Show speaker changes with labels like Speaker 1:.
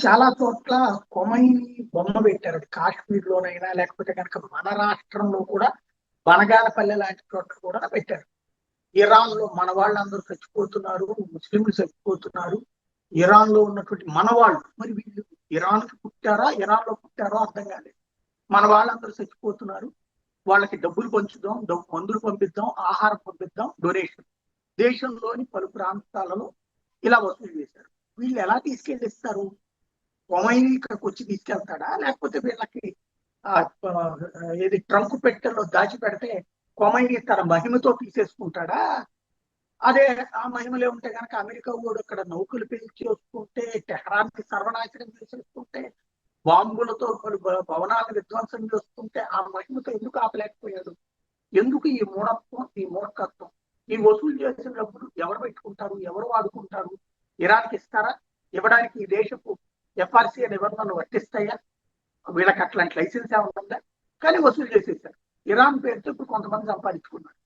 Speaker 1: చాలా చోట్ల కొమైని బొమ్మ పెట్టారు. అది కాశ్మీర్ లోనైనా లేకపోతే కనుక మన రాష్ట్రంలో కూడా బనగానపల్లె లాంటి చోట్ల కూడా పెట్టారు. ఇరాన్ లో మన వాళ్ళందరూ చచ్చిపోతున్నారు, ముస్లింలు చచ్చిపోతున్నారు. ఇరాన్ లో ఉన్నటువంటి మన వాళ్ళు, మరి వీళ్ళు ఇరాన్ కి పుట్టారా, ఇరాన్ లో పుట్టారో అర్థం కాలేదు. మన వాళ్ళందరూ చచ్చిపోతున్నారు, వాళ్ళకి డబ్బులు పంచుదాం, మందులు పంపిద్దాం, ఆహారం పంపిద్దాం, డొనేషన్. దేశంలోని పలు ప్రాంతాలలో ఇలా వసూలు చేశారు. వీళ్ళు ఎలా తీసుకెళ్ళిస్తారు? కొమైని ఇక్కడికి వచ్చి తీసుకెళ్తాడా, లేకపోతే వీళ్ళకి ఆ ఏది ట్రంక్ పెట్టెలో దాచి పెడితే కొమైని తన మహిమతో తీసేసుకుంటాడా? అదే ఆ మహిమలే ఉంటే కనుక అమెరికా కూడా ఇక్కడ నౌకలు పెంచేసుకుంటే, టెహరాన్ కి సర్వనాశనం చేసేసుకుంటే, బాంబులతో పలు భవనాలను విధ్వంసం చేస్తుంటే ఆ మహిమతో ఎందుకు ఆపలేకపోయాడు? ఎందుకు ఈ మూఢత్వం, ఈ మూర్ఖత్వం? ఈ వసూలు చేసిన డబ్బులు ఎవరు పెట్టుకుంటారు, ఎవరు వాడుకుంటారు? ఇరాన్కి ఇస్తారా? ఇవ్వడానికి ఈ దేశపు ఎఫ్ఆర్సీ నిబంధనలు వర్తిస్తాయా? వీళ్ళకి అట్లాంటి లైసెన్స్ ఏమైనా ఉందా? కానీ వసూలు చేసేసారు. ఇరాన్ పేరుతో ఇప్పుడు కొంతమంది సంపాదించుకున్నారు.